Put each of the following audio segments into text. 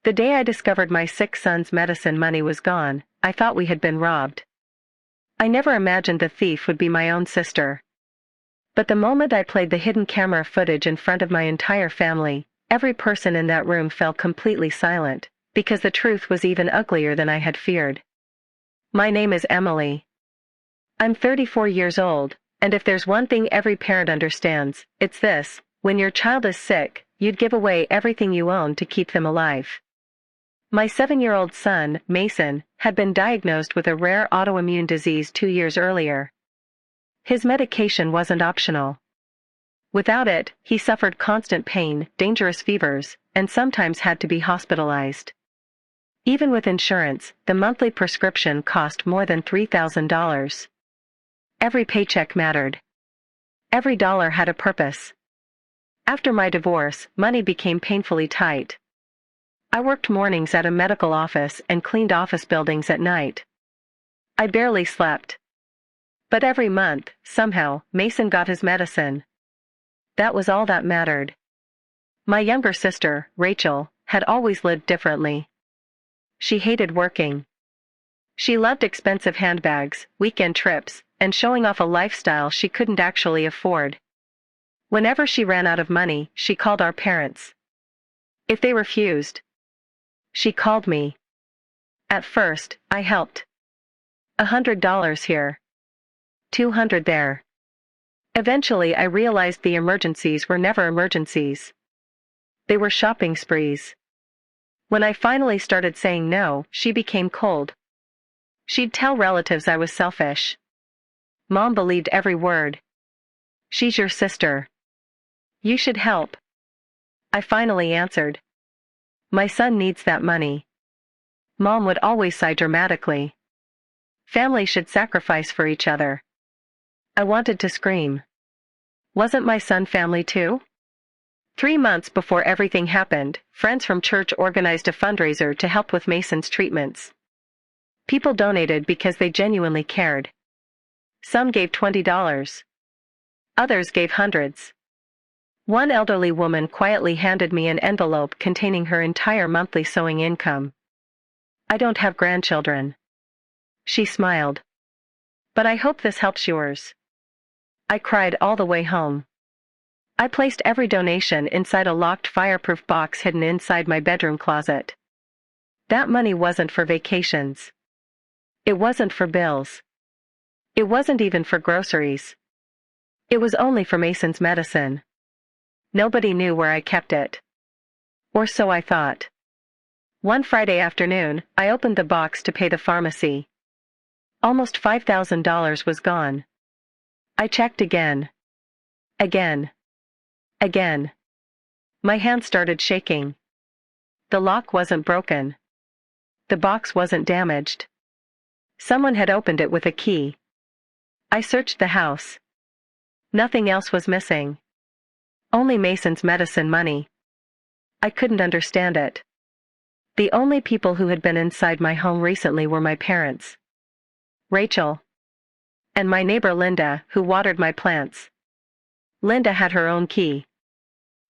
The day I discovered my sick son's medicine money was gone, I thought we had been robbed. I never imagined the thief would be my own sister. But the moment I played the hidden camera footage in front of my entire family, every person in that room fell completely silent, because the truth was even uglier than I had feared. My name is Emily. I'm 34 years old, and if there's one thing every parent understands, it's this: when your child is sick, you'd give away everything you own to keep them alive. My 7-year-old son, Mason, had been diagnosed with a rare autoimmune disease 2 years earlier. His medication wasn't optional. Without it, he suffered constant pain, dangerous fevers, and sometimes had to be hospitalized. Even with insurance, the monthly prescription cost more than $3,000. Every paycheck mattered. Every dollar had a purpose. After my divorce, money became painfully tight. I worked mornings at a medical office and cleaned office buildings at night. I barely slept. But every month, somehow, Mason got his medicine. That was all that mattered. My younger sister, Rachel, had always lived differently. She hated working. She loved expensive handbags, weekend trips, and showing off a lifestyle she couldn't actually afford. Whenever she ran out of money, she called our parents. If they refused, she called me. At first, I helped. $100 here. $200 there. Eventually I realized the emergencies were never emergencies. They were shopping sprees. When I finally started saying no, she became cold. She'd tell relatives I was selfish. Mom believed every word. She's your sister. You should help. I finally answered. My son needs that money. Mom would always sigh dramatically. Family should sacrifice for each other. I wanted to scream. Wasn't my son family too? 3 months before everything happened, friends from church organized a fundraiser to help with Mason's treatments. People donated because they genuinely cared. Some gave $20. Others gave hundreds. One elderly woman quietly handed me an envelope containing her entire monthly sewing income. I don't have grandchildren. She smiled. But I hope this helps yours. I cried all the way home. I placed every donation inside a locked fireproof box hidden inside my bedroom closet. That money wasn't for vacations. It wasn't for bills. It wasn't even for groceries. It was only for Mason's medicine. Nobody knew where I kept it. Or so I thought. One Friday afternoon, I opened the box to pay the pharmacy. Almost $5,000 was gone. I checked again. Again. Again. My hand started shaking. The lock wasn't broken. The box wasn't damaged. Someone had opened it with a key. I searched the house. Nothing else was missing. Only Mason's medicine money. I couldn't understand it. The only people who had been inside my home recently were my parents, Rachel, and my neighbor Linda, who watered my plants. Linda had her own key.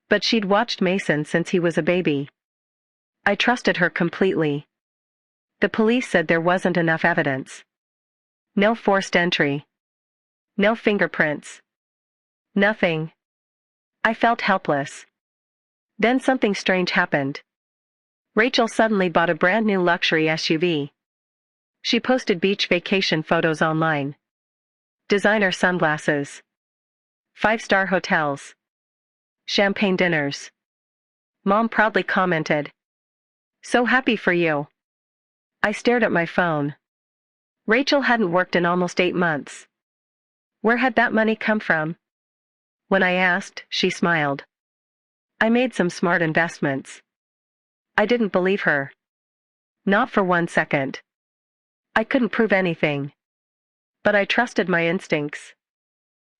But she'd watched Mason since he was a baby. I trusted her completely. The police said there wasn't enough evidence. No forced entry. No fingerprints. Nothing. I felt helpless. Then something strange happened. Rachel suddenly bought a brand new luxury SUV. She posted beach vacation photos online. Designer sunglasses. 5-star hotels. Champagne dinners. Mom proudly commented, "So happy for you." I stared at my phone. Rachel hadn't worked in almost 8 months. Where had that money come from? When I asked, she smiled. I made some smart investments. I didn't believe her. Not for 1 second. I couldn't prove anything. But I trusted my instincts.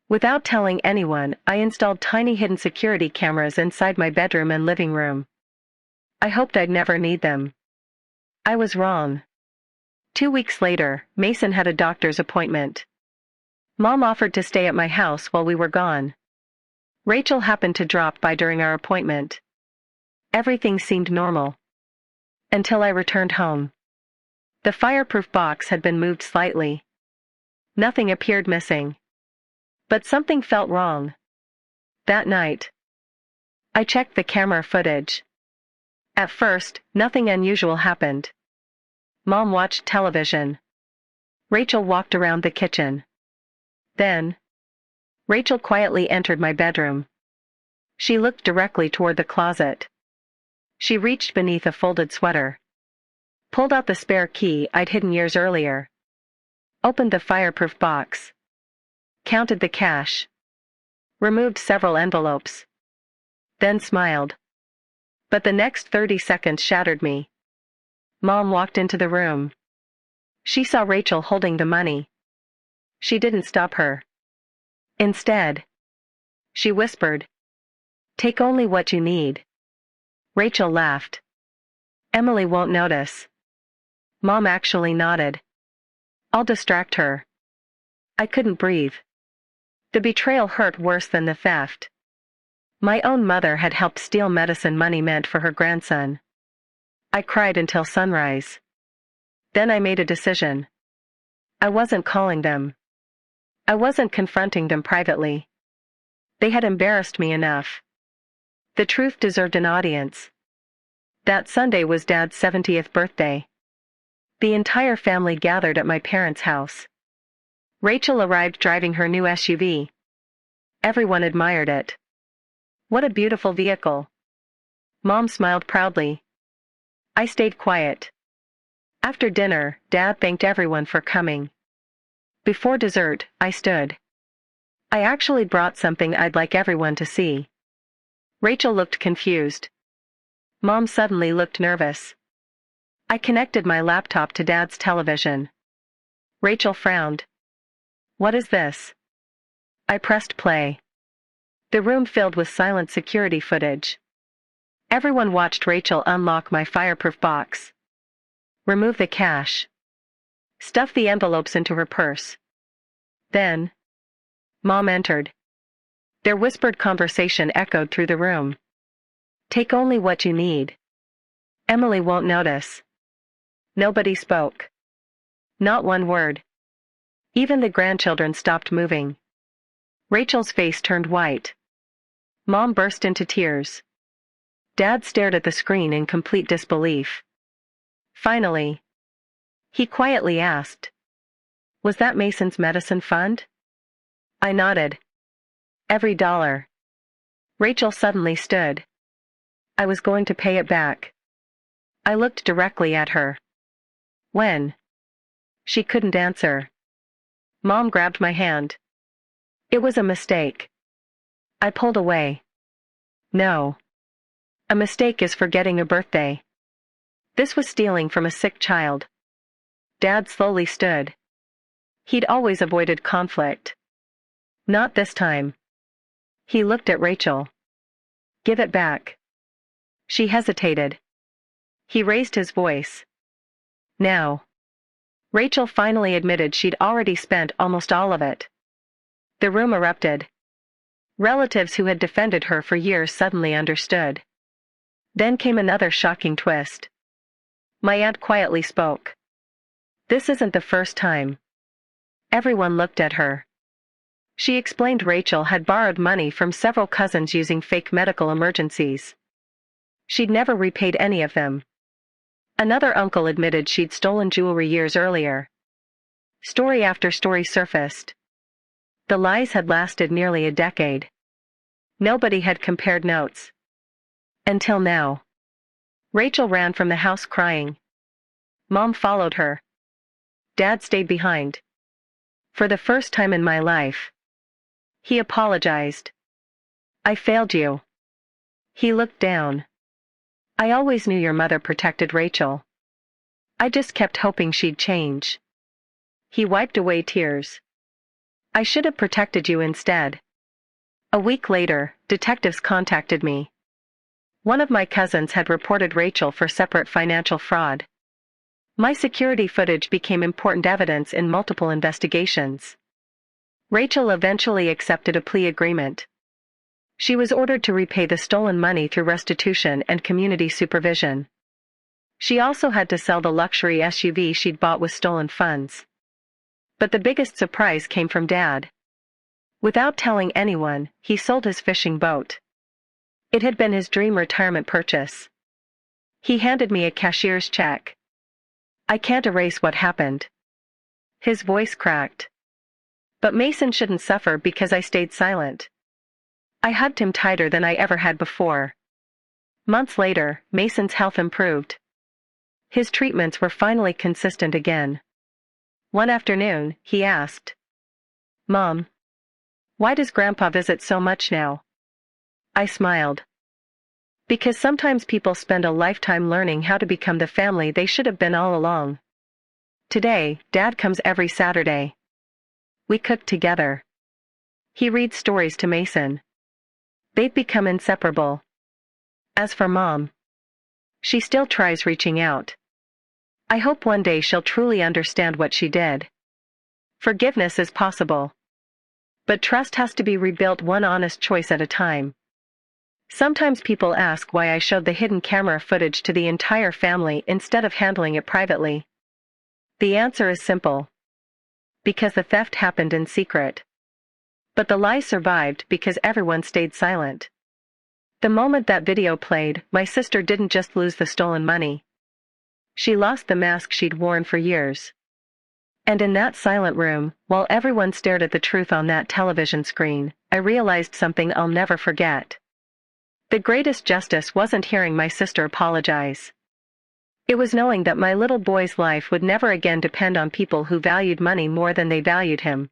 Without telling anyone, I installed tiny hidden security cameras inside my bedroom and living room. I hoped I'd never need them. I was wrong. 2 weeks later, Mason had a doctor's appointment. Mom offered to stay at my house while we were gone. Rachel happened to drop by during our appointment. Everything seemed normal. until I returned home. The fireproof box had been moved slightly. Nothing appeared missing. But something felt wrong. That night, I checked the camera footage. At first, nothing unusual happened. Mom watched television. Rachel walked around the kitchen. Then, Rachel quietly entered my bedroom. She looked directly toward the closet. She reached beneath a folded sweater, pulled out the spare key I'd hidden years earlier, opened the fireproof box, counted the cash, removed several envelopes, then smiled. But the next 30 seconds shattered me. Mom walked into the room. She saw Rachel holding the money. She didn't stop her. Instead, she whispered, "Take only what you need." Rachel laughed. "Emily won't notice." Mom actually nodded. "I'll distract her." I couldn't breathe. The betrayal hurt worse than the theft. My own mother had helped steal medicine money meant for her grandson. I cried until sunrise. Then I made a decision. I wasn't calling them. I wasn't confronting them privately. They had embarrassed me enough. The truth deserved an audience. That Sunday was Dad's 70th birthday. The entire family gathered at my parents' house. Rachel arrived driving her new SUV. Everyone admired it. "What a beautiful vehicle." Mom smiled proudly. I stayed quiet. After dinner, Dad thanked everyone for coming. Before dessert, I stood. "I actually brought something I'd like everyone to see." Rachel looked confused. Mom suddenly looked nervous. I connected my laptop to Dad's television. Rachel frowned. "What is this?" I pressed play. The room filled with silent security footage. Everyone watched Rachel unlock my fireproof box, remove the cash, stuff the envelopes into her purse. Then, Mom entered. Their whispered conversation echoed through the room. "Take only what you need. Emily won't notice." Nobody spoke. Not one word. Even the grandchildren stopped moving. Rachel's face turned white. Mom burst into tears. Dad stared at the screen in complete disbelief. Finally, he quietly asked, "Was that Mason's medicine fund?" I nodded. "Every dollar." Rachel suddenly stood. "I was going to pay it back." I looked directly at her. "When?" She couldn't answer. Mom grabbed my hand. "It was a mistake." I pulled away. "No. A mistake is forgetting a birthday. This was stealing from a sick child." Dad slowly stood. He'd always avoided conflict. Not this time. He looked at Rachel. "Give it back." She hesitated. He raised his voice. "Now." Rachel finally admitted she'd already spent almost all of it. The room erupted. Relatives who had defended her for years suddenly understood. Then came another shocking twist. My aunt quietly spoke. "This isn't the first time." Everyone looked at her. She explained Rachel had borrowed money from several cousins using fake medical emergencies. She'd never repaid any of them. Another uncle admitted she'd stolen jewelry years earlier. Story after story surfaced. The lies had lasted nearly a decade. Nobody had compared notes. Until now. Rachel ran from the house crying. Mom followed her. Dad stayed behind. For the first time in my life. He apologized. "I failed you." He looked down. "I always knew your mother protected Rachel. I just kept hoping she'd change." He wiped away tears. "I should have protected you instead." A week later, detectives contacted me. One of my cousins had reported Rachel for separate financial fraud. My security footage became important evidence in multiple investigations. Rachel eventually accepted a plea agreement. She was ordered to repay the stolen money through restitution and community supervision. She also had to sell the luxury SUV she'd bought with stolen funds. But the biggest surprise came from Dad. Without telling anyone, he sold his fishing boat. It had been his dream retirement purchase. He handed me a cashier's check. I can't erase what happened. His voice cracked. But Mason shouldn't suffer because I stayed silent. I hugged him tighter than I ever had before. Months later, Mason's health improved. His treatments were finally consistent again. One afternoon, he asked, "Mom, why does Grandpa visit so much now?" I smiled. Because sometimes people spend a lifetime learning how to become the family they should have been all along. Today, Dad comes every Saturday. We cook together. He reads stories to Mason. They've become inseparable. As for Mom, she still tries reaching out. I hope one day she'll truly understand what she did. Forgiveness is possible. But trust has to be rebuilt one honest choice at a time. Sometimes people ask why I showed the hidden camera footage to the entire family instead of handling it privately. The answer is simple. Because the theft happened in secret. But the lie survived because everyone stayed silent. The moment that video played, my sister didn't just lose the stolen money. She lost the mask she'd worn for years. And in that silent room, while everyone stared at the truth on that television screen, I realized something I'll never forget. The greatest justice wasn't hearing my sister apologize. It was knowing that my little boy's life would never again depend on people who valued money more than they valued him.